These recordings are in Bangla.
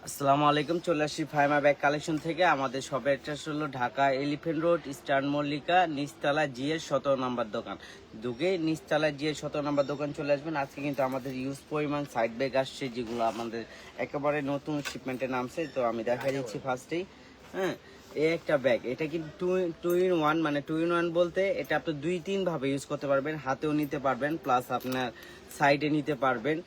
আসসালামু আলাইকুম, চলে আসি ফাইমা ব্যাগ কালেকশন থেকে। আমাদের শপের অ্যাড্রেস হলো Dhaka elephant road, eastern Mallika, নিচতলা জিএর 17 নম্বর দোকান। দুগে নিচতলা জিএর 17 নম্বর দোকান চলে আসবেন। আজকে কিন্তু আমাদের ইউজ পরিমাণ সাইড ব্যাগ আসছে, যেগুলো আমাদের একেবারে নতুন শিপমেন্টে নামছে। তো আমি দেখা দিচ্ছি ফার্স্টেই। হ্যাঁ, এই একটা ব্যাগ, এটা কিন্তু টু ইন ওয়ান, মানে টু ইন ওয়ান বলতে এটা আপনি 2-3 ভাবে ইউজ করতে পারবেন। হাতেও নিতে পারবেন, প্লাস আপনার সাইডে নিতে পারবেন,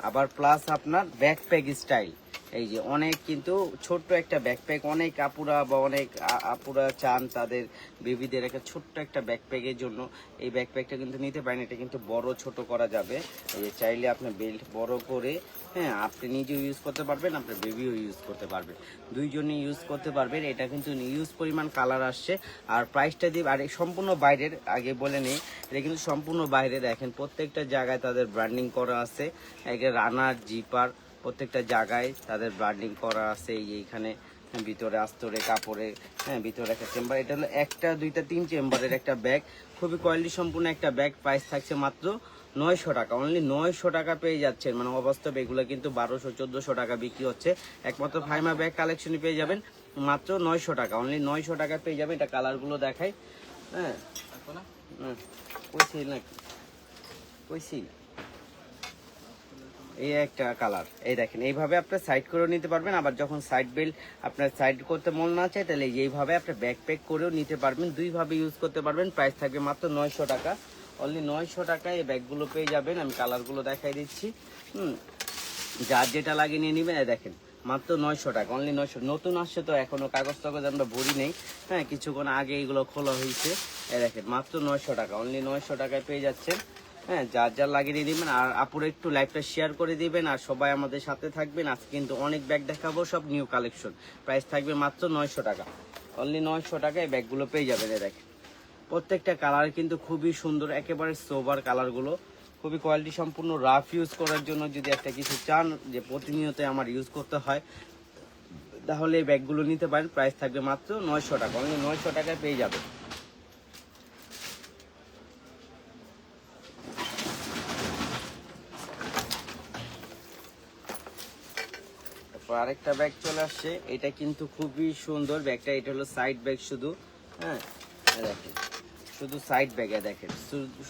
আবার প্লাস আপনার ব্যাকপ্যাক স্টাইল। এই যে অনেক কিন্তু ছোট্ট একটা ব্যাকপ্যাক, অনেক আপুরা বা অনেক আপুরা চান তাদের বেবিদের একটা ছোট্ট একটা ব্যাকপ্যাকের জন্য এই ব্যাকপ্যাকটা কিন্তু নিতে পারেন। এটা কিন্তু বড় ছোট করা যাবে। এই যে চাইলে আপনি বেল্ট বড় করে, হ্যাঁ, আপনি নিজেও ইউজ করতে পারবেন, আপনার বেবিও ইউজ করতে পারবেন, দুইজনই ইউজ করতে পারবেন। এটা কিন্তু ইউজ পরিমাণ কালার আসছে। আর প্রাইসটা দিয়ে, আর সম্পূর্ণ বাইরের, আগে বলে নেই, এটা কিন্তু সম্পূর্ণ বাইরে। দেখেন প্রত্যেকটা জায়গায় তাদের ব্র্যান্ডিং করা আছে, রানার জিপার প্রত্যেকটা জায়গায় তাদের ব্র্যান্ডিং করা আছে। এইখানে ভিতরে আস্তরে কাপড়ে, হ্যাঁ, ভিতরে একটা চেম্বার। এটা হলো 1, 2, 3 চেম্বারের একটা ব্যাগ, খুবই কোয়ালিটি সম্পূর্ণ একটা ব্যাগ। প্রাইস থাকছে মাত্র 900 টাকা, অনলি 900 টাকা পেয়ে যাচ্ছেন। মানে অবাস্তব, এগুলো কিন্তু 1200-1400 টাকা বিক্রি হচ্ছে। একমাত্র ফাইমা ব্যাগ কালেকশনই পেয়ে যাবেন মাত্র 900 টাকা, অনলি 900 টাকা পেয়ে যাবেন। এটা কালারগুলো দেখাই। হ্যাঁ, কইছি নাকি, কইছি এই একটা কালার। এই দেখেন, এইভাবে আপনার সাইড করেও নিতে পারবেন। আবার যখন সাইড বেল্ট আপনার সাইড করতে মন না চায়, তাহলে এইভাবে আপনি ব্যাকপ্যাক করেও নিতে পারবেন, দুইভাবে ইউজ করতে পারবেন। প্রাইস থাকবে মাত্র 900 টাকা, অনলি 900 টাকায় এই ব্যাগগুলো পেয়ে যাবেন। আমি কালারগুলো দেখাই দিচ্ছি। যার যেটা লাগিয়ে নিয়ে নেবেন। দেখেন মাত্র 900 টাকা, অনলি 900। নতুন আসছে তো, এখনো কাগজ টাগজ আমরা ভরি নেই, হ্যাঁ, কিছুক্ষণ আগে এগুলো খোলা হয়েছে। দেখেন মাত্র 900 টাকা, অনলি 900 টাকায় পেয়ে যাচ্ছেন। হ্যাঁ, যার যার লাগিয়ে দিয়ে দিবেন। আর আপুরে একটু লাইভটা শেয়ার করে দিবেন, আর সবাই আমাদের সাথে থাকবেন। আজকে কিন্তু অনেক ব্যাগ দেখাবো, সব নিউ কালেকশন। প্রাইস থাকবে মাত্র 900 টাকা, অনলি 900 টাকায় ব্যাগগুলো পেয়ে যাবেন। দেখেন প্রত্যেকটা কালার কিন্তু খুবই সুন্দর, একেবারে সোবার কালারগুলো, খুবই কোয়ালিটি সম্পূর্ণ। রাফ ইউজ করার জন্য যদি একটা কিছু চান যে প্রতিনিয়ত আমার ইউজ করতে হয়, তাহলে এই ব্যাগগুলো নিতে পারেন। প্রাইস থাকবে মাত্র 900 টাকা, অনলি 900 টাকায় পেয়ে যাবেন। আরেকটা ব্যাগ চলে আসছে, এটা কিন্তু খুবই সুন্দর ব্যাগটা। এটা হলো সাইড ব্যাগ শুধু, হ্যাঁ, দেখেন শুধু সাইড ব্যাগে। দেখেন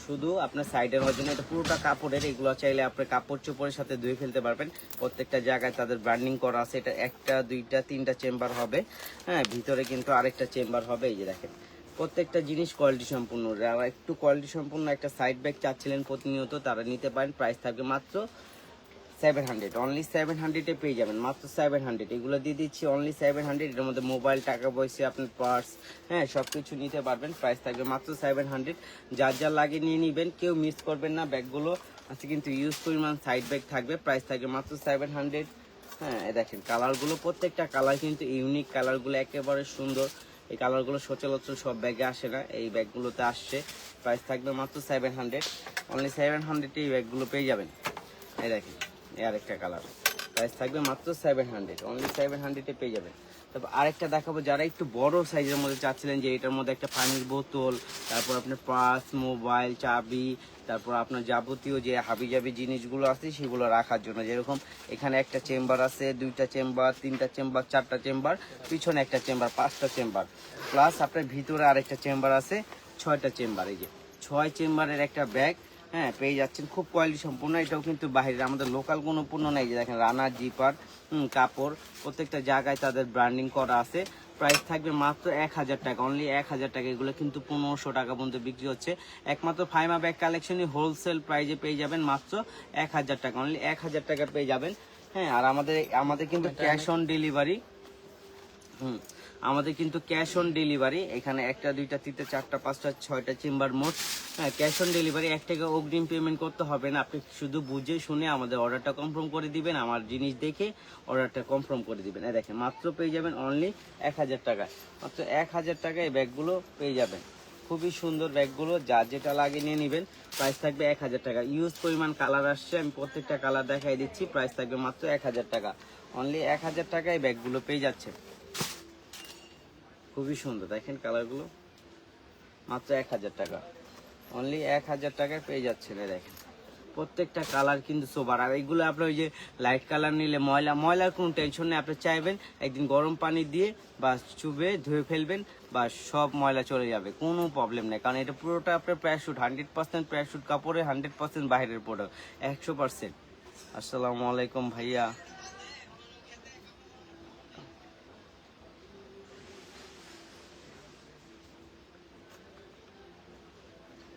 শুধু আপনার সাইডের জন্য, এটা পুরোটা কাপড়ের। এগুলো চাইলে আপনি কাপড় চোপড়ের সাথে ধুয়ে ফেলতে পারবেন। প্রত্যেকটা জায়গায় তাদের ব্র্যান্ডিং করা আছে। এটা 1, 2, 3টা চেম্বার হবে, হ্যাঁ, ভিতরে কিন্তু আরেকটা চেম্বার হবে। এই যে দেখেন প্রত্যেকটা জিনিস কোয়ালিটি সম্পূর্ণ। যারা একটু কোয়ালিটি সম্পূর্ণ একটা সাইড ব্যাগ চাচ্ছিলেন প্রতিনিয়ত, তারা নিতে পারেন। প্রাইস থাকবে মাত্র 700, অনলি 700-এ পেয়ে যাবেন, মাত্র 700। এগুলো দিয়ে দিচ্ছি অনলি 700। এর মধ্যে মোবাইল, টাকা পয়সা, আপনার পার্স, হ্যাঁ, সব কিছু নিতে পারবেন। প্রাইস থাকবে মাত্র 700। যার যা লাগে নিয়ে নেবেন, কেউ মিস করবেন না। ব্যাগগুলো আছে কিন্তু ইউজ পরিমাণ সাইড ব্যাগ থাকবে। প্রাইস থাকবে মাত্র 700। হ্যাঁ, দেখেন কালারগুলো, প্রত্যেকটা কালার কিন্তু ইউনিক কালারগুলো, একেবারে সুন্দর। এই কালারগুলো সচরাচর সব ব্যাগে আসে না, এই ব্যাগগুলোতে আসছে। প্রাইস থাকবে মাত্র 700, অনলি 700 এই ব্যাগগুলো পেয়ে যাবেন। এই দেখেন আরেকটা কালার, প্রাইস থাকবে মাত্র 700, অনলি 700-এ পেয়ে যাবেন। তারপর আরেকটা দেখাবো, যারা একটু বড় সাইজের মধ্যে চাচ্ছিলেন যে এটার মধ্যে একটা পানির বোতল, তারপর আপনার পার্স, মোবাইল, চাবি, তারপর আপনার যাবতীয় যে হাবিজাবি জিনিসগুলো আছে সেগুলো রাখার জন্য। যেরকম এখানে একটা চেম্বার আছে, 2টা চেম্বার, 3টা চেম্বার, 4টা চেম্বার, পিছনে একটা চেম্বার, 5টা চেম্বার, প্লাস আপনার ভিতরে আরেকটা চেম্বার আছে, 6টা চেম্বার। এই যে 6 চেম্বারের একটা ব্যাগ, হ্যাঁ, পেয়ে যাচ্ছেন। খুব কোয়ালিটি সম্পূর্ণ। এটাও কিন্তু বাইরের, আমাদের লোকাল কোনো পণ্য নেই। যে দেখেন রানার জিপার, কাপড়, প্রত্যেকটা জায়গায় তাদের ব্র্যান্ডিং করা আছে। প্রাইস থাকবে মাত্র 1000 টাকা, অনলি 1000 টাকা। এগুলো কিন্তু 1500 টাকা পর্যন্ত বিক্রি হচ্ছে। একমাত্র ফাইমা ব্যাগ কালেকশনই হোলসেল প্রাইজে পেয়ে যাবেন মাত্র 1000 টাকা, অনলি 1000 টাকা পেয়ে যাবেন। হ্যাঁ, আর আমাদের কিন্তু ক্যাশ অন ডেলিভারি, আমাদের কিন্তু ক্যাশ অন ডেলিভারি। এখানে 1, 2, 3, 4, 5, 6টা চেম্বার মোট। হ্যাঁ, ক্যাশ অন ডেলিভারি, 1 টাকা অগ্রিম পেমেন্ট করতে হবে না। আপনি শুধু বুঝে শুনে আমাদের অর্ডারটা কনফার্ম করে দিবেন, আমার জিনিস দেখে অর্ডারটা কনফার্ম করে দিবেন। দেখেন মাত্র পেয়ে যাবেন অনলি 1000 টাকায়, মাত্র 1000 টাকায় এই ব্যাগগুলো পেয়ে যাবেন। খুবই সুন্দর ব্যাগগুলো, যার যেটা লাগে নিয়ে নেবেন। প্রাইস থাকবে 1000 টাকা। ইউজ পরিমাণ কালার আসছে, আমি প্রত্যেকটা কালার দেখাই দিচ্ছি। প্রাইস থাকবে মাত্র 1000 টাকা। অনলি 1000 টাকায় ব্যাগগুলো পেয়ে যাচ্ছে। খুবই সুন্দর, দেখেন কালারগুলো, মাত্র 1000 টাকা। অনলি 1000 টাকায় পেয়ে যাচ্ছেন। দেখেন প্রত্যেকটা কালার কিন্তু সোবার। আর এইগুলো আপনার ওই যে লাইট কালার নিলে ময়লার কোনো টেনশন নেই। আপনি চাইবেন একদিন গরম পানি দিয়ে বা চুবে ধুয়ে ফেলবেন, বা সব ময়লা চলে যাবে, কোনো প্রবলেম নেই। কারণ এটা পুরোটা আপনার প্যারাশুট, 100% প্যারাশুট কাপড়ে, 100% বাইরের প্রোডাক্ট, 100%। আসসালামু আলাইকুম ভাইয়া।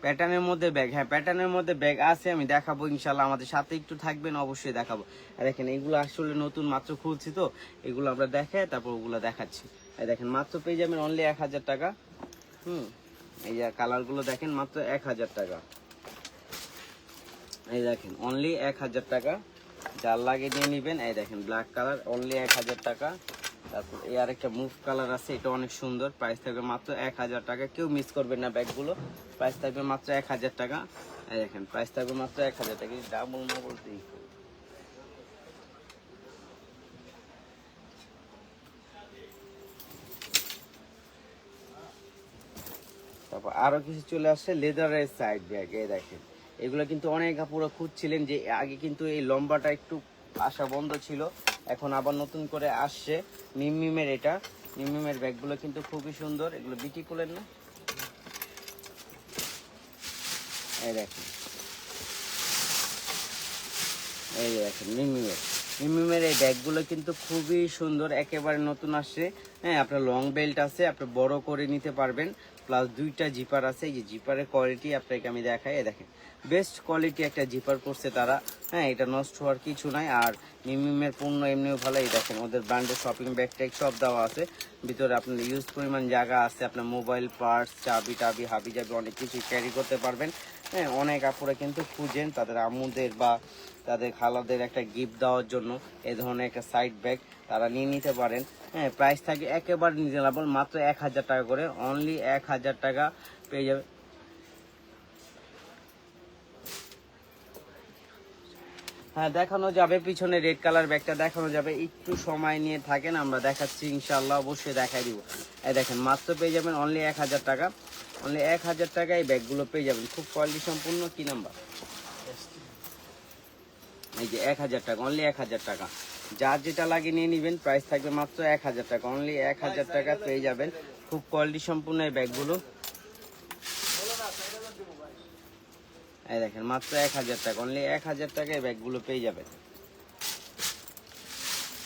প্যাটার্নের মধ্যে ব্যাগ, হ্যাঁ প্যাটার্নের মধ্যে ব্যাগ আছে, আমি দেখাবো ইনশাল্লাহ। আমাদের সাথে একটু থাকবেন, অবশ্যই দেখাবো। আর দেখেন এগুলো আসলে নতুন মাত্র খুলছি তো, এগুলো আমরা দেখাই তারপর ওগুলো দেখাচ্ছি। এই দেখেন মাত্র পেয়ে যাবেন অনলি 1000 টাকা। এই যে কালারগুলো দেখেন, মাত্র 1000 টাকা। এই দেখেন অনলি 1000 টাকা, যার লাগে নিয়ে নেবেন। এই দেখেন ব্ল্যাক কালার, অনলি 1000 টাকা। তারপর এই আরেকটা মুভ কালার আছে, এটা অনেক সুন্দর। প্রাইস থাকবে মাত্র 1000 টাকা। কেউ মিস করবেন না ব্যাগগুলো। প্রাইস থাকবে মাত্র 1000 টাকা। এই দেখেন প্রাইস থাকবে মাত্র 1000 টাকা। ডাবল না বলতেই, তারপর আরো কিছু চলে আসছে লেদারের সাইড ব্যাগ। এই দেখেন এগুলো কিন্তু অনেক আপুরা খুঁজছিলেন, যে আগে কিন্তু এই লম্বাটা একটু আসা বন্ধ ছিল, এখন আবার নতুন করে আসছে মিমের। এটা মিমের ব্যাগগুলো কিন্তু খুবই সুন্দর, এগুলো বিটি করলেন না। এই দেখেন, এই দেখেন মিমিমের এই ব্যাগগুলো কিন্তু খুবই সুন্দর, একেবারে নতুন আসছে। হ্যাঁ আপনার লং বেল্ট আছে, আপনি বড় করে নিতে পারবেন, প্লাস দুইটা জিপার আছে। এই যে জিপারের কোয়ালিটি আপনাকে আমি দেখাই, দেখেন বেস্ট কোয়ালিটি একটা জিপার করছে তারা। হ্যাঁ এটা নষ্ট হওয়ার কিছু নাই। আর মিমিমের পণ্য এমনিও ভালো। এই দেখেন ওদের ব্র্যান্ডের শপিং ব্যাগ ট্যাগ সব দেওয়া আছে ভিতরে, আপনার ইউজ পরিমাণ জায়গা আছে, আপনার মোবাইল পার্টস, চাবি টাবি হাবি জাবি অনেক কিছু ক্যারি করতে পারবেন। হ্যাঁ অনেক আপুরা কিন্তু খুঁজেন তাদের আম্মুদের বা তাদের খালাদের একটা গিফট দেওয়ার জন্য এই ধরনের একটা সাইড ব্যাগ, তারা নিয়ে নিতে পারেন। হ্যাঁ প্রাইস থাকে একেবারে রিজনেবল, মাত্র 1000 টাকা করে। অনলি 1000 টাকা পেয়ে যাবে। হ্যাঁ দেখানো যাবে, পিছনে রেড কালার ব্যাগটা দেখানো যাবে, একটু সময় নিয়ে থাকেন, আমরা দেখাচ্ছি ইনশাল্লাহ, অবশ্যই দেখাই দিব। এই দেখেন মাত্র পেয়ে যাবেন অনলি 1000 টাকা। অনলি 1000 টাকা এই ব্যাগগুলো পেয়ে যাবেন, খুব কোয়ালিটি সম্পূর্ণ। কি নাম্বার? এই যে 1000 টাকা, অনলি 1000 টাকা। যার যেটা লাগে নিয়ে নেবেন। প্রাইস থাকবে মাত্র 1000 টাকা। অনলি 1000 টাকা পেয়ে যাবেন, খুব কোয়ালিটি সম্পূর্ণ এই ব্যাগগুলো। এই দেখেন মাত্র 1000 টাকা, অনলি 1000 টাকা এই ব্যাগগুলো পেয়ে যাবেন।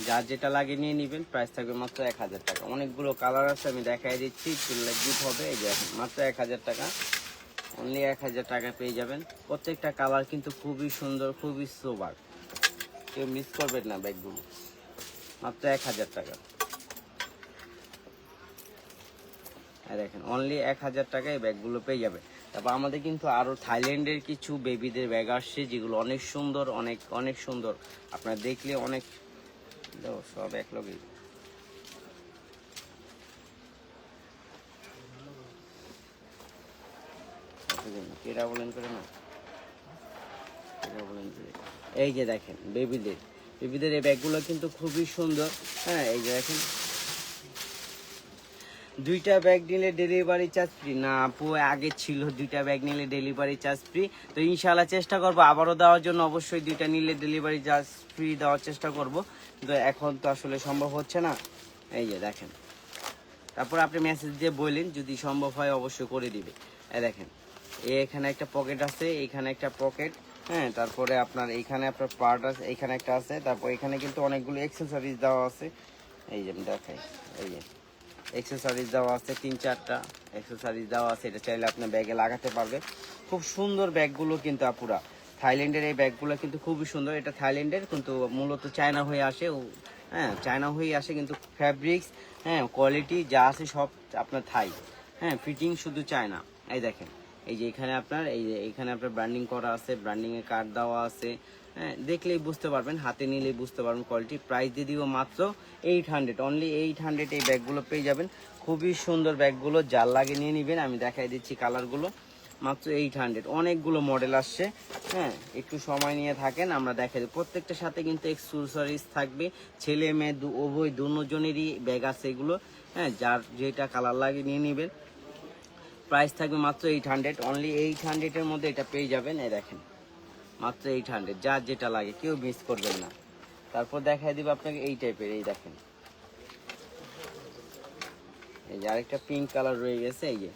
যার যেটা লাগে নিয়ে নেবেন। প্রাইস থাকবে মাত্র 1000 টাকা। অনেকগুলো কালার আছে, আমি দেখাই দিচ্ছি, গিফট হবে। এই যে মাত্র 1000 টাকা, অনলি 1000 টাকা পেয়ে যাবেন। প্রত্যেকটা কালার কিন্তু খুবই সুন্দর, খুবই সোবার, কেউ মিস করবেন না ব্যাগগুলো। মাত্র 1000 টাকা। দেখেন অনলি 1000 টাকায় এই ব্যাগগুলো পেয়ে যাবে। তারপর আমাদের কিন্তু আরো থাইল্যান্ডের কিছু বেবিদের ব্যাগ আসছে, যেগুলো অনেক সুন্দর, অনেক অনেক সুন্দর। আপনারা দেখলে অনেক, সব এক লগে কেরা বলেন করে না, এই যে দেখেন বেবিদের এই ব্যাগগুলো কিন্তু খুবই সুন্দর। হ্যাঁ এই যে দেখেন, দুইটা ব্যাগ নিলে ডেলিভারি চার্জ ফ্রি না আপু, আগে ছিল দুইটা ব্যাগ নিলে ডেলিভারি চার্জ ফ্রি। তো ইনশাল্লাহ চেষ্টা করবো আবারও দেওয়ার জন্য, অবশ্যই দুইটা নিলে ডেলিভারি চার্জ ফ্রি দেওয়ার চেষ্টা করব, কিন্তু এখন তো আসলে সম্ভব হচ্ছে না। এই যে দেখেন, তারপর আপনি মেসেজ দিয়ে বললেন, যদি সম্ভব হয় অবশ্যই করে দিবে। এই দেখেন এখানে একটা পকেট আছে, এখানে একটা পকেট। হ্যাঁ তারপরে আপনার এইখানে আপনার পার্ট আছে, এইখানে একটা আছে, তারপর এখানে কিন্তু অনেকগুলো এক্সেসরিজ দেওয়া আছে। এই যে আমি দেখাই, এই যে এক্সেসরিজ দেওয়া আছে, 3-4টা এক্সেসরিজ দেওয়া আছে, এটা চাইলে আপনার ব্যাগে লাগাতে পারবে। খুব সুন্দর ব্যাগগুলো কিন্তু আপুরা, থাইল্যান্ডের এই ব্যাগগুলো কিন্তু খুবই সুন্দর। এটা থাইল্যান্ডের কিন্তু মূলত চায়না হয়ে আসে। হ্যাঁ চায়না হয়ে আসে, কিন্তু ফ্যাব্রিক্স, হ্যাঁ কোয়ালিটি যা আছে সব আপনার থাই। হ্যাঁ ফিটিং শুধু চায়না। এই দেখেন এই যে এখানে আপনার এখানে আপনার ব্র্যান্ডিং করা আছে, ব্র্যান্ডিং এর কার্ড দেওয়া আছে। হ্যাঁ, দেখলেই বুঝতে পারবেন, হাতে নিলেই বুঝতে পারবেন কোয়ালিটি। প্রাইস দিয়ে দিব মাত্র 800, অনলি 800 এই ব্যাগগুলো পেয়ে যাবেন। খুবই সুন্দর ব্যাগগুলো, যার লাগে নিয়ে নেবেন। আমি দেখাই দিচ্ছি কালারগুলো, মাত্র 800। অনেকগুলো মডেল আসছে, হ্যাঁ একটু সময় নিয়ে থাকেন, আমরা দেখাই দিই। প্রত্যেকটার সাথে কিন্তু এক্সেসরিজ থাকবে, ছেলে মেয়ে উভয় দুজনেরই ব্যাগ আছে এগুলো। হ্যাঁ, যার যেটা কালার লাগে নিয়ে নেবেন। প্রাইস থাকবে মাত্র 800, অনলি 800 এর মধ্যে এটা পেয়ে যাবেন। এই দেখেন মাত্র 800, যার যেটা লাগে কেউ মিস করবেন না। তারপর দেখাই দিব আপনাকে এই টাইপের, এই দেখেন এই যে আরেকটা পিঙ্ক কালার রয়ে গেছে। এই যে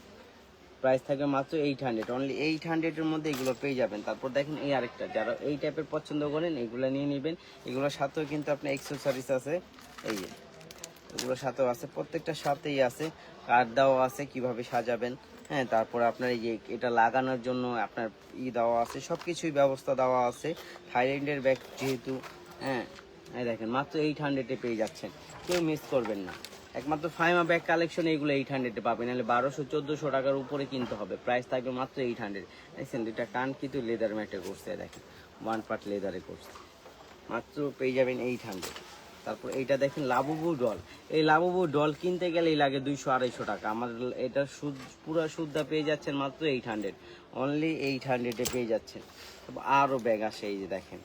প্রাইস থাকবে মাত্র 800, অনলি 800 এর মধ্যে এগুলো পেয়ে যাবেন। তারপর দেখেন এই আরেকটা, যারা এই টাইপের পছন্দ করেন এগুলো নিয়ে নেবেন। এগুলোর সাথেও কিন্তু আপনার এক্সেসরিজ আছে, এই যে এগুলোর সাথেও আছে, প্রত্যেকটার সাথেই আছে কার্ড দেওয়া আছে কিভাবে সাজাবেন। হ্যাঁ, তারপর আপনার এই যে এটা লাগানোর জন্য আপনার দেওয়া আছে, সব কিছুই ব্যবস্থা দেওয়া আছে। থাইল্যান্ডের ব্যাগ যেহেতু, হ্যাঁ এই দেখেন মাত্র 800 পেয়ে যাচ্ছেন, কেউ মিস করবেন না। একমাত্র ফাইমা ব্যাগ কালেকশন এগুলো 800 পাবেন, নাহলে 1200-1400 টাকার উপরে কিনতে হবে। প্রাইস থাকবে মাত্র 800। দেখছেন দুইটা কান কিন্তু লেদার ম্যাটে করছে, দেখেন 1 পার্ট লেদারে করছে, মাত্র পেয়ে যাবেন 800। তারপর এইটা দেখেন লাবুবু ডল, এই লাবুবু ডল কিনতে গেলেই লাগে 200-250 টাকা। আমার এটা পুরো শুদ্ধা পেয়ে যাচ্ছেন মাত্র 800, অনলি 800 পেয়ে যাচ্ছেন। আরও ব্যাগ আসে, এই যে দেখেন,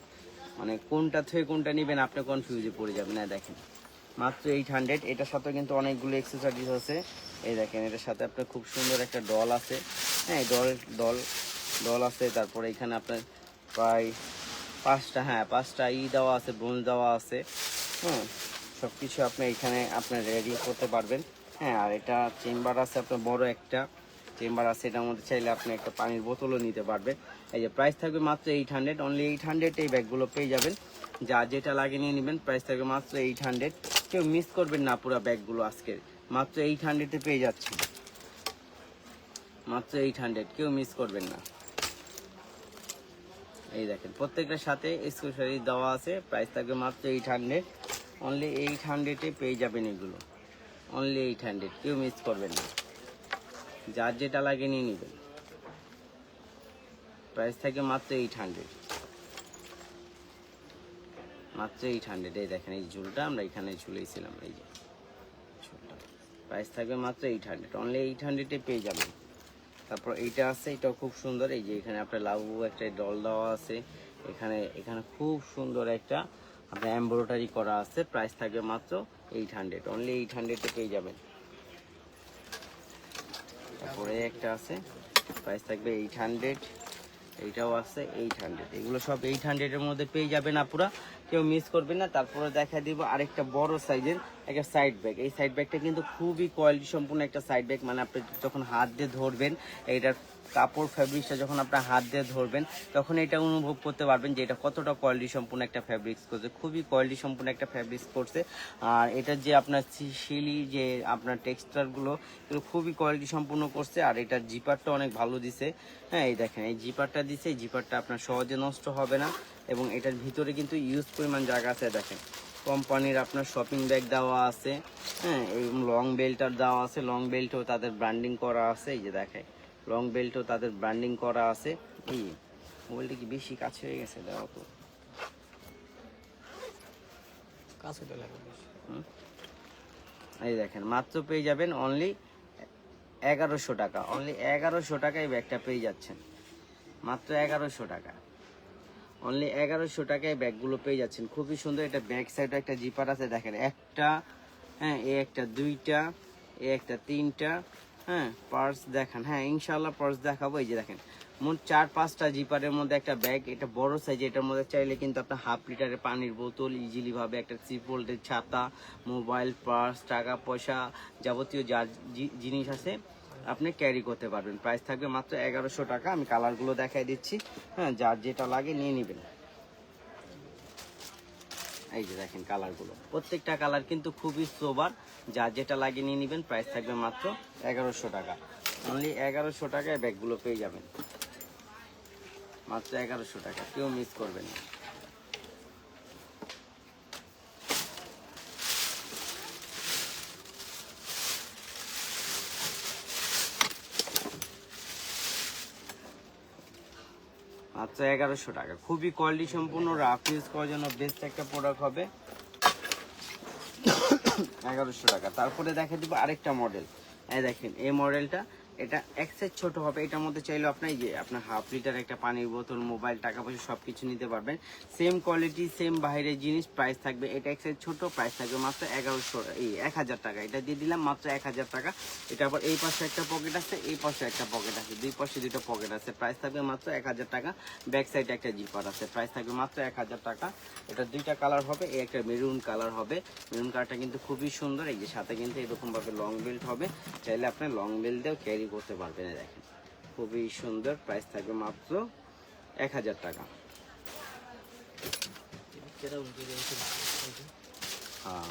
মানে কোনটা থেকে কোনটা নেবেন আপনি কনফিউজে পড়ে যাবেন। না দেখেন মাত্র 800। এটার সাথে কিন্তু অনেকগুলো এক্সেসরিজ আছে। এই দেখেন এটার সাথে আপনার খুব সুন্দর একটা ডল আছে, হ্যাঁ ডল আছে। তারপরে এখানে আপনার প্রায় 5টা, হ্যাঁ 5টা দেওয়া আছে, ব্রোঞ্জ দেওয়া আছে। হ্যাঁ, সব কিছু আপনি এখানে আপনার রেডি করতে পারবেন। হ্যাঁ, আর এটা চেম্বার আছে আপনার, বড় একটা চেম্বার আছে, এটার মধ্যে চাইলে আপনি একটা পানির বোতলও নিতে পারবেন। এই যে প্রাইস থাকবে মাত্র 800, অনলি 800 এই ব্যাগগুলো পেয়ে যাবেন। যা যেটা লাগিয়ে নিয়ে নেবেন। প্রাইস থাকবে মাত্র 800, কেউ মিস করবেন না পুরো ব্যাগগুলো আজকে মাত্র 800 পেয়ে যাচ্ছে, মাত্র 800, কেউ মিস করবেন না। এই দেখেন প্রত্যেকটার সাথে এক্সেসরিজ দেওয়া আছে। প্রাইস থাকবে মাত্র 800, অনলি 800 পেয়ে যাবেন এগুলো, অনলি 800, কেউ মিস করবেন না। যার যেটা লাগে নিয়ে নেবেন। প্রাইস থাকবে মাত্র 800, মাত্র 800। এই দেখেন এই ঝুলটা আমরা এখানে ঝুলেছিলাম, এই যে ঝুলটা। প্রাইস থাকবে মাত্র 800, অনলি 800 পেয়ে যাবেন। তারপর এইটা আছে, এটাও খুব সুন্দর। এই যে এখানে আপনার লাবু একটা ডল দেওয়া আছে, এখানে খুব সুন্দর একটা আপনার এমব্রয়ডারি করা আছে। প্রাইস থাকবে মাত্র 800, অনলি 800 পেয়ে যাবেন। তারপরে একটা আছে, প্রাইস থাকবে 800, এইটাও আছে 800। এগুলো সব 800 এর মধ্যে পেয়ে যাবেন আপুরা, কেউ মিস করবেন না। তারপরে দেখা দিব আরেকটা বড় সাইজের একটা সাইড ব্যাগ। এই সাইড ব্যাগটা কিন্তু খুবই কোয়ালিটি সম্পূর্ণ একটা সাইড ব্যাগ, মানে আপনি যখন হাত দিয়ে ধরবেন, এইটার কাপড় ফ্যাব্রিক্সটা যখন আপনার হাত দিয়ে ধরবেন তখন এটা অনুভব করতে পারবেন যে এটা কতটা কোয়ালিটি সম্পূর্ণ একটা ফ্যাব্রিক্স করছে, খুবই কোয়ালিটি সম্পূর্ণ একটা ফ্যাব্রিক্স করছে। আর এটার যে আপনার শিলি যে আপনার টেক্সচারগুলো এগুলো খুবই কোয়ালিটি সম্পূর্ণ করছে। আর এটার জিপারটা অনেক ভালো দিছে। হ্যাঁ, এই দেখেন এই জিপারটা দিছে, এই জিপারটা আপনার সহজে নষ্ট হবে না। এবং এটার ভিতরে কিন্তু ইউজ পরিমাণ জায়গা আছে, দেখেন কোম্পানির আপনার শপিং ব্যাগ দেওয়া আছে। হ্যাঁ, এই লং বেল্টার দেওয়া আছে, লং বেল্টও তাদের ব্র্যান্ডিং করা আছে। এই যে দেখেন লং বেল্টও তাদের ব্র্যান্ডিং করা আছে। এই মোবাইলটা কি বেশি কাছে হয়ে গেছে, দেওয়া তো কাছে। এই দেখেন মাত্র পেয়ে যাবেন অনলি 1100 টাকা, অনলি 1100 টাকায় এই ব্যাগটা পেয়ে যাচ্ছেন, মাত্র 1100 টাকা, অনলি 1100 টাকায় ব্যাগগুলো পেয়ে যাচ্ছেন। খুবই সুন্দর। এটা ব্যাক সাইডে একটা জিপার আছে, দেখেন একটা, হ্যাঁ এ একটা, দুইটা, এ একটা, তিনটা। হ্যাঁ, পার্স দেখান, হ্যাঁ ইনশাল্লাহ পার্স দেখাবো। এই যে দেখেন মোট 4-5টা জিপারের মধ্যে একটা ব্যাগ, এটা বড় সাইজ। এটার মধ্যে চাইলে কিন্তু আপনার হাফ লিটারের পানির বোতল ইজিলি ভাবে, একটা 3 ভোল্টের ছাতা, মোবাইল, পার্স, টাকা পয়সা, যাবতীয় যা জিনিস আছে আপনি ক্যারি করতে পারবেন। প্রাইস থাকবে মাত্র 1100 টাকা। আমি কালারগুলো দেখাই দিচ্ছি, হ্যাঁ যার যেটা লাগে নিয়ে নেবেন। এই যে দেখেন কালারগুলো, প্রত্যেকটা কালার কিন্তু খুবই সোবার, যার যেটা লাগে নিয়ে নেবেন। প্রাইস থাকবে মাত্র 1100 টাকা, অনলি 1100 টাকায় ব্যাগগুলো পেয়ে যাবেন, মাত্র 1100 টাকা, কেউ মিস করবেন না। মাত্র 1100 টাকা। খুবই কোয়ালিটি সম্পূর্ণ, রাফ ইউজ করার জন্য বেস্ট একটা প্রোডাক্ট হবে। 1100 টাকা। তারপরে দেখে দিব আরেকটা মডেল, এই দেখেন এই মডেলটা, এটা এক সাইজ ছোট হবে। এটার মধ্যে চাইলে আপনার এই যে আপনার হাফ লিটার একটা পানির বোতল, মোবাইল, টাকা পয়সা সব কিছু নিতে পারবেন। সেম কোয়ালিটি, সেম বাইরের জিনিস, প্রাইস থাকবে এটা এক সাইজ ছোট, প্রাইস থাকবে মাত্র 1000 টাকা। এটা দিয়ে দিলাম মাত্র 1000 টাকা। এটা আবার এই পাশে একটা পকেট আছে, এই পাশে একটা পকেট আছে, দুই পাশে দুটো পকেট আছে, প্রাইস থাকবে মাত্র 1000 টাকা। ব্যাক সাইডে একটা জিপার আছে, প্রাইস থাকবে মাত্র 1000 টাকা। এটা দুইটা কালার হবে, এই একটা মেরুন কালার হবে। মেরুন কালারটা কিন্তু খুবই সুন্দর। এই যে সাথে কিন্তু এরকম ভাবে লং বেল্ট হবে, চাইলে আপনি লং বেল্ট দিয়েও ক্যারি করতে পারবেন। দেখেন খুবই সুন্দর, প্রাইস থাকবে মাত্র 1000 টাকা। হ্যাঁ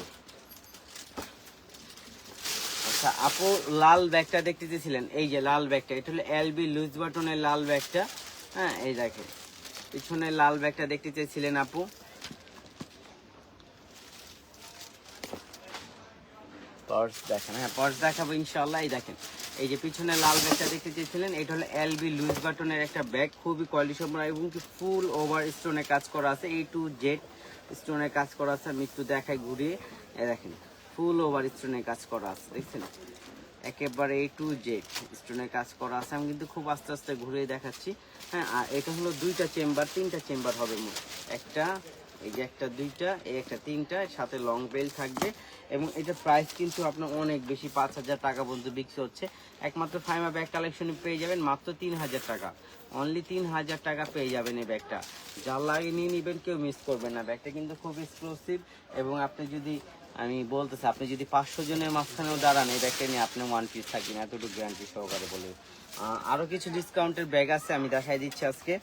আচ্ছা আপু, লাল ব্যাগটা দেখতে চেয়েছিলেন, এই যে লাল ব্যাগটা, এটা হলো এলবি লুজ বাটনের লাল ব্যাগটা। হ্যাঁ এই দেখেন পিছনে লাল ব্যাগটা দেখতে চেয়েছিলেন আপু। পার্স দেখেন, হ্যাঁ পার্স দেখাবো ইনশাআল্লাহ। এই দেখেন এই যে পিছনে লাল ব্যাগটা দেখতে চেয়েছিলেন, এটা হলো এলবি লুজ বাটনের একটা ব্যাগ, খুবই কোয়ালিটি সম্পন্ন এবং কি ফুল ওভার স্টোনে কাজ করা আছে, A to Z স্টোনে কাজ করা আছে। আমি একটু দেখাই ঘুরিয়ে, এই দেখেন ফুল ওভার স্টোনে কাজ করা আছে, দেখছেন একেবারে A to Z স্টোনের কাজ করা আছে। আমি কিন্তু খুব আস্তে আস্তে ঘুরিয়ে দেখাচ্ছি। হ্যাঁ আর এটা হলো দুইটা চেম্বার, তিনটা চেম্বার হবে মোট, একটা এই যে একটা দুইটা, এই একটা তিনটা, সাথে লং বেল থাকবে। এবং এটার প্রাইস কিন্তু আপনার অনেক বেশি, 5000 টাকা পর্যন্ত বিক্রি হচ্ছে। একমাত্র ফাইমা ব্যাগ কালেকশনে পেয়ে যাবেন মাত্র 3000 টাকা, অনলি 3000 টাকা পেয়ে যাবেন এই ব্যাগটা। যার লাগে নিয়ে নেবেন, কেউ মিস করবেন না। ব্যাগটা কিন্তু খুব এক্সক্লুসিভ এবং আপনি যদি, আমি বলতেছি আপনি যদি 500 জনের মাঝখানেও দাঁড়ান এই ব্যাগটা নিয়ে আপনি ওয়ান পিস থাকবেন, এতটুকু গ্যারান্টি সহকারে বলে। আরও কিছু ডিসকাউন্টের ব্যাগ আছে, আমি দেখাই দিচ্ছি আজকে।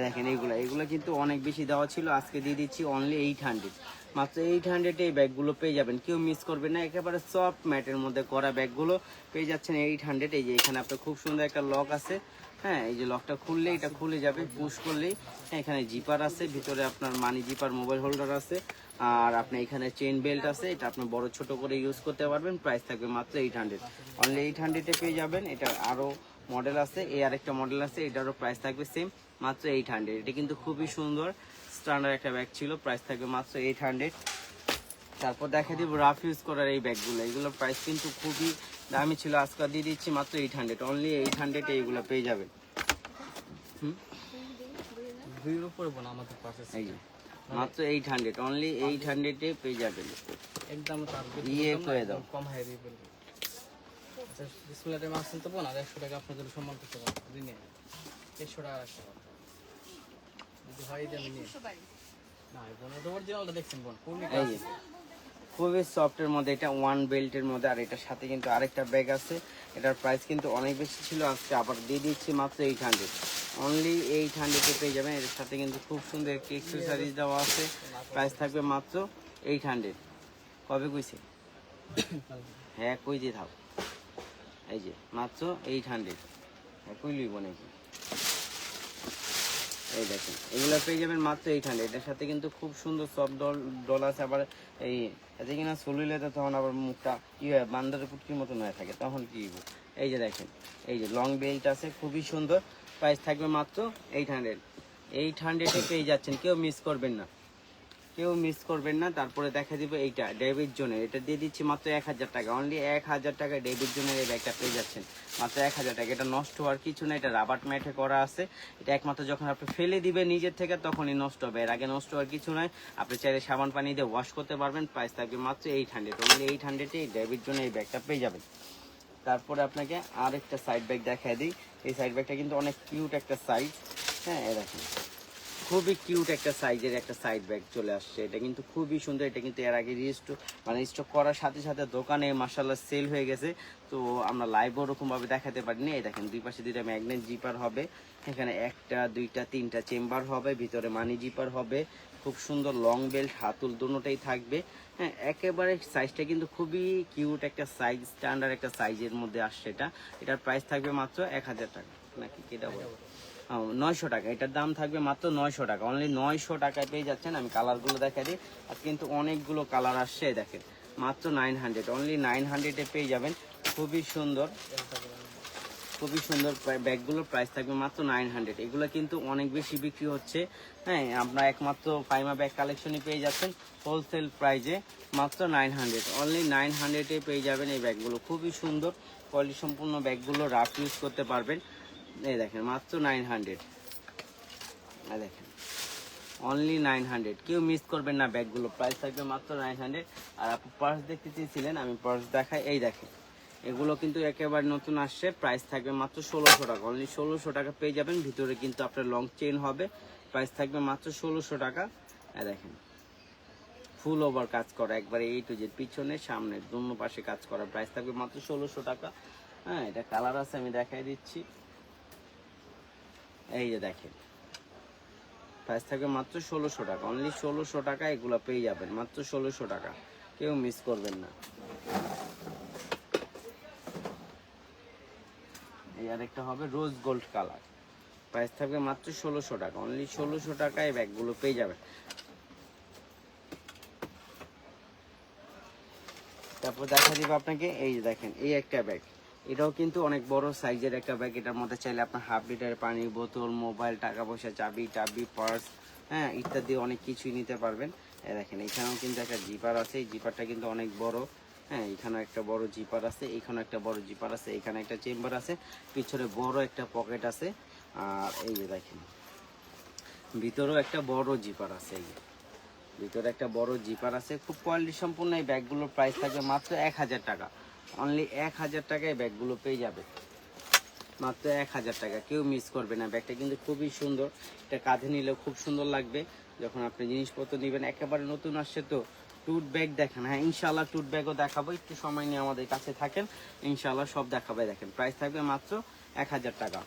দেখেন এইগুলো কিন্তু অনেক বেশি দেওয়া ছিল, আজকে দিয়ে দিচ্ছি অনলি 800, মাত্র 800 এই ব্যাগগুলো পেয়ে যাবেন, কেউ মিস করবেন না। একেবারে সফট ম্যাটের মধ্যে করা ব্যাগগুলো পেয়ে যাচ্ছেন 800। এই যে এখানে আপনার খুব সুন্দর একটা লক আছে, হ্যাঁ এই যে লকটা খুললে এটা খুলে যাবে, পুশ করলেই। এখানে জিপার আছে, ভিতরে আপনার মানি জিপার, মোবাইল হোল্ডার আছে, আর আপনি এখানে চেইন বেল্ট আছে, এটা আপনি বড় ছোট করে ইউজ করতে পারবেন। প্রাইস থাকবে মাত্র 800, অনলি 800-এ পেয়ে যাবেন। এটা আরও মডেল আছে, এই আরেকটা মডেল আছে, এটারও প্রাইস থাকবে সেম মাত্র 800। এটা কিন্তু খুবই সুন্দর স্ট্যান্ডার্ড একটা ব্যাগ ছিল, প্রাইস থাকবে মাত্র 800। তারপর দেখা দিব রাফ ইউজ করার এই ব্যাগগুলো, এগুলোর প্রাইস কিন্তু খুবই দামি ছিল, আজকে দিয়ে দিচ্ছি মাত্র 800, অনলি 800-এ এইগুলো পেয়ে যাবেন। এই যে মাত্র 800, অনলি 800-এ পেয়ে যাবেন। একদম ইয়ে করে দাও, কম হাই দিয়ে বলবো। আচ্ছা বিসমিল্লাহির মাসুল তো বোন, আর 100 টাকা আপনাদের সম্মান করতে পারবো দিনে 100 টাকা রাখতে পারবো যদি হয় দেন নিয়ে না বোন, এটা অরিজিনালটা দেখছেন বোন, এই যে খুবই সফটের মধ্যে, এটা ওয়ান বেল্টের মধ্যে। আর এটার সাথে কিন্তু আরেকটা ব্যাগ আছে, এটার প্রাইস কিন্তু অনেক বেশি ছিল, আজকে আবার দিয়ে দিচ্ছি মাত্র 800, অনলি 800-এ পেয়ে যাবেন। এর সাথে কিন্তু খুব সুন্দর একটি অ্যাক্সেসরিজ দেওয়া আছে, প্রাইস থাকবে মাত্র 800। কবে কইছে? হ্যাঁ কই দিয়ে থাক, এই যে মাত্র 800, হ্যাঁ কই লইব নাকি? এই দেখেন এগুলো পেয়ে যাবেন মাত্র 800। এটার সাথে কিন্তু খুব সুন্দর সফট ডল আছে, আবার এই এতে কিনা চলিলে তো তখন আবার মুখটা কি হয়, বান্দারের পুটকির মতন হয়ে থাকে, তখন কি হইব? এই যে দেখেন এই যে লং বেল্ট আছে, খুবই সুন্দর, প্রাইস থাকবে মাত্র 800। 800-এ পেয়ে যাচ্ছেন, কেউ মিস করবেন না, কেউ মিস করবেন না। তারপরে দেখা দিব এইটা ডেভিড জোনের, এটা দিয়ে দিচ্ছি মাত্র 1000 টাকা, অনলি 1000 টাকা ডেভিড জোনের এই ব্যাগটা পেয়ে যাচ্ছেন মাত্র 1000 টাকা। এটা নষ্ট হওয়ার কিছু না, এটা রাবার ম্যাটে করা আছে। এটা একমাত্র যখন আপনি ফেলে দিবেন নিজের থেকে তখনই নষ্ট হবে, এর আগে নষ্ট হওয়ার কিছু নয়। আপনি চাইলে সাবান পানি দিয়ে ওয়াশ করতে পারবেন। প্রাইস থাকবে মাত্র 800, অনলি 800-এ ডেভিড জোনের এই ব্যাগটা পেয়ে যাবেন। তারপরে আপনাকে আরেকটা সাইড ব্যাগ দেখায় দিই। এই সাইড ব্যাগটা কিন্তু অনেক কিউট একটা সাইজ, হ্যাঁ এই দেখেন খুবই কিউট একটা সাইজের একটা সাইড ব্যাগ চলে আসছে। এটা কিন্তু খুবই সুন্দর, এটা কিন্তু এর আগে স্টক করার সাথে সাথে দোকানে মাশাআল্লাহ সেল হয়ে গেছে, তো আমরা লাইভ ওরকমভাবে দেখাতে পারিনি। এই দেখেন দুই পাশে দুইটা ম্যাগনেট জিপার হবে, এখানে একটা দুইটা তিনটা চেম্বার হবে, ভিতরে মানি জিপার হবে, খুব সুন্দর লং বেল্ট, হাতুল দুটোটাই থাকবে। হ্যাঁ একেবারে সাইজটা কিন্তু খুবই কিউট একটা সাইজ, স্ট্যান্ডার্ড একটা সাইজের মধ্যে আসছে এটা। এটার প্রাইস থাকবে মাত্র 1000 টাকা, নাকি কেটা বলে 900 টাকা। এটার দাম থাকবে মাত্র 900 টাকা, অনলি 900 টাকায় পেয়ে যাচ্ছেন। আমি কালারগুলো দেখা দিই, আর কিন্তু অনেকগুলো কালার আসছে, দেখেন মাত্র 900, অনলি 900-এ পেয়ে যাবেন, খুবই সুন্দর। খুবই সুন্দর ব্যাগগুলোর প্রাইস থাকবে মাত্র 900। এগুলো কিন্তু অনেক বেশি বিক্রি হচ্ছে, হ্যাঁ আপনারা একমাত্র পাইমা ব্যাগ কালেকশনই পেয়ে যাচ্ছেন হোলসেল প্রাইজে মাত্র 900, অনলি 900-এ পেয়ে যাবেন এই ব্যাগগুলো। খুবই সুন্দর কোয়ালিটি সম্পূর্ণ ব্যাগগুলো, রাফ ইউজ করতে পারবেন। এই দেখেন মাত্র 900, দেখেন অনলি 900, কেউ মিস করবেন না ব্যাগগুলো, প্রাইস থাকবে মাত্র 900। আর আপনি পার্স দেখতে চেয়েছিলেন, আমি পার্স দেখাই, এই দেখেন এগুলো কিন্তু একেবারে নতুন আসছে, প্রাইস থাকবে মাত্র 1600 টাকা, অনলি 1600 টাকা পেয়ে যাবেন। ভিতরে কিন্তু আপনার লং চেইন হবে, প্রাইস থাকবে মাত্র 1600 টাকা। দেখেন ফুল ওভার কাজ করা, একবারে এই টু জেড, পিছনে সামনে দুনো পাশে কাজ করা, প্রাইস থাকবে মাত্র 1600 টাকা। হ্যাঁ এটা কালার আছে, আমি দেখাই দিচ্ছি, এই যে দেখেন প্রাইস থাকবে মাত্র 1600 টাকা, অনলি 1600 টাকা এগুলো পেয়ে যাবেন মাত্র 1600 টাকা, কেউ মিস করবেন না। এই আরেকটা হবে রোজ গোল্ড কালার, প্রাইস থাকবে মাত্র 1600 টাকা, অনলি 1600 টাকায় ব্যাগগুলো পেয়ে যাবেন। তারপর দেখা দিব আপনাকে, এই যে দেখেন এই একটা ব্যাগ, এটাও কিন্তু অনেক বড় সাইজের একটা ব্যাগ। এটার মধ্যে চাইলে আপনার হাফ লিটার পানির বোতল, মোবাইল, টাকা পয়সা, চাবি টাবি, পার্স, হ্যাঁ ইত্যাদি অনেক কিছুই নিতে পারবেন। দেখেন এখানেও কিন্তু একটা জিপার আছে, এই জিপারটা কিন্তু অনেক বড়, হ্যাঁ এখানে একটা বড় জিপার আছে, এখানে একটা বড় জিপার আছে, এখানে একটা চেম্বার আছে, পিছনে বড় একটা পকেট আছে, আর এই যে দেখেন ভিতরেও একটা বড় জিপার আছে, এই যে ভিতরে একটা বড় জিপার আছে। খুব কোয়ালিটি সম্পূর্ণ এই ব্যাগগুলোর প্রাইস থাকবে মাত্র 1000 টাকা, অনলি 1000 টাকায় ব্যাগগুলো পেয়ে যাবে মাত্র 1000 টাকা, কেউ মিস করবে না। ব্যাগটা কিন্তু খুবই সুন্দর, এটা কাঁধে নিলেও খুব সুন্দর লাগবে যখন আপনি জিনিসপত্র নেবেন। একেবারে নতুন আসছে তো টুট ব্যাগ দেখেন, হ্যাঁ ইনশাল্লাহ টুট ব্যাগও দেখাবো, একটু সময় নিয়ে আমাদের কাছে থাকেন, ইনশাল্লাহ সব দেখাবে। দেখেন প্রাইস থাকবে মাত্র 1000 টাকা,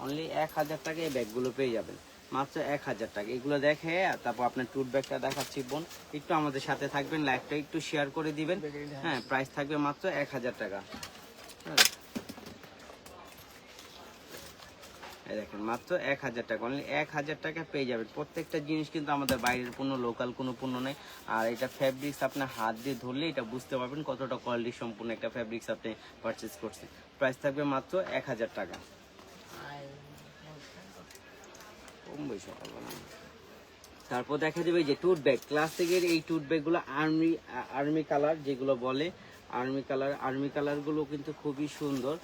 অনলি 1000 টাকা এই ব্যাগগুলো পেয়ে যাবেন মাত্র 1000 টাকা। এগুলো দেখে তারপর আপনার টুট ব্যাগটা দেখাচ্ছি বোন, একটু আমাদের সাথে থাকবেন, লাইভটা একটু শেয়ার করে দিবেন। হ্যাঁ প্রাইস থাকবে মাত্র 1000 টাকা। হ্যাঁ দেখেন মাত্র 1000 টাকা, অনলি 1000 টাকা পেয়ে যাবেন। প্রত্যেকটা জিনিস কিন্তু আমাদের বাইরের পণ্য, লোকাল কোনো পণ্য নেই। আর এটা ফ্যাব্রিক্স আপনার হাত দিয়ে ধরলে এটা বুঝতে পারবেন কতটা কোয়ালিটি সম্পূর্ণ একটা ফ্যাব্রিক্স আপনি পারচেস করছেন। প্রাইস থাকবে মাত্র 1000 টাকা। তারপর দেখা যাবে যে টুট ব্যাগ, ক্লাসিকের এই টুট ব্যাগগুলো আর্মি কালার যেগুলো বলে, আর্মি কালারগুলো কিন্তু খুবই সুন্দর।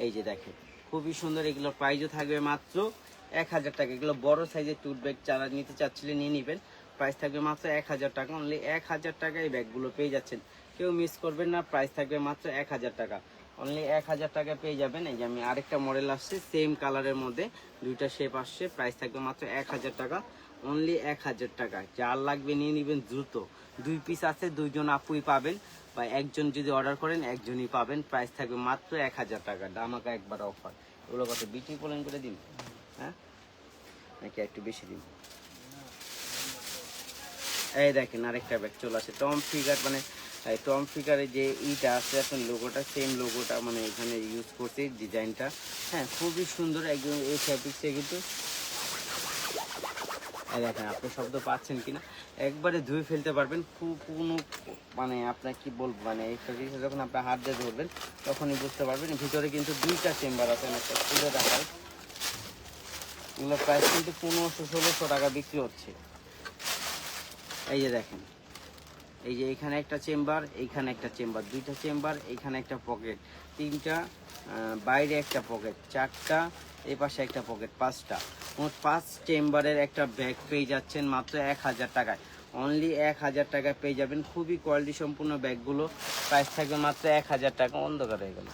এই যে দেখেন খুবই সুন্দর, এগুলোর প্রাইসও থাকবে মাত্র 1000 টাকা। এগুলো বড় সাইজের টুট ব্যাগ, যারা নিতে চাচ্ছিলেন নিয়ে নেবেন, প্রাইস থাকবে মাত্র 1000 টাকা, অনলি 1000 টাকা এই ব্যাগগুলো পেয়ে যাচ্ছেন, কেউ মিস করবেন না। প্রাইস থাকবে মাত্র 1000 টাকা, অনলি 1000 টাকা পেয়ে যাবেন। এই যে আমি আরেকটা মডেল আসছে সেম কালারের মধ্যে, দুইটা শেপ আসছে, প্রাইস থাকবে মাত্র 1000 টাকা, অনলি 1000 টাকা। যার লাগবে নিয়ে নেবেন দ্রুত, 2 পিস আছে, 2 জন আপুই পাবেন, বা একজন যদি অর্ডার করেন একজনই পাবেন। প্রাইস থাকবে মাত্র 1000 টাকা, দামাকা একবার অফার। এগুলো কত বিটি পোলেন করে দিন, হ্যাঁ নাকি একটু বেশি দিন? এই দেখেন আরেকটা ব্যাগ চলে আসে টম ফিগার, মানে টম ফিগারে যে ইটা আছে এখন লোগোটা, সেম লোগোটা মানে এখানে ইউজ করছে ডিজাইনটা। হ্যাঁ খুবই সুন্দর একদম, এই ফ্যাব্রিক্সে কিন্তু দেখেন আপনি শব্দ পাচ্ছেন কিনা, একবারে ধুয়ে ফেলতে পারবেন, খুব কোনো মানে আপনার কি বলবো, মানে এই ফ্যাব্রিক্সে যখন আপনি হাত দিয়ে ধরবেন তখনই বুঝতে পারবেন। ভিতরে কিন্তু 2টা চেম্বার আছে, একটা খুলে দেখায়। এগুলোর প্রাইস কিন্তু 1500-1600 টাকা বিক্রি হচ্ছে। এই যে দেখেন, এই যে এখানে একটা চেম্বার, এইখানে একটা চেম্বার, 2টা চেম্বার, এইখানে একটা পকেট, 3টা, বাইরে একটা পকেট, 4টা, এই পাশে একটা পকেট, 5টা, মোট 5 চেম্বারের একটা ব্যাগ পেয়ে যাচ্ছেন মাত্র 1000 টাকায়, অনলি 1000 টাকায় পেয়ে যাবেন। খুবই কোয়ালিটি সম্পূর্ণ ব্যাগগুলো, প্রাইস থাকবে মাত্র 1000 টাকা। অন্ধকার হয়ে গেল।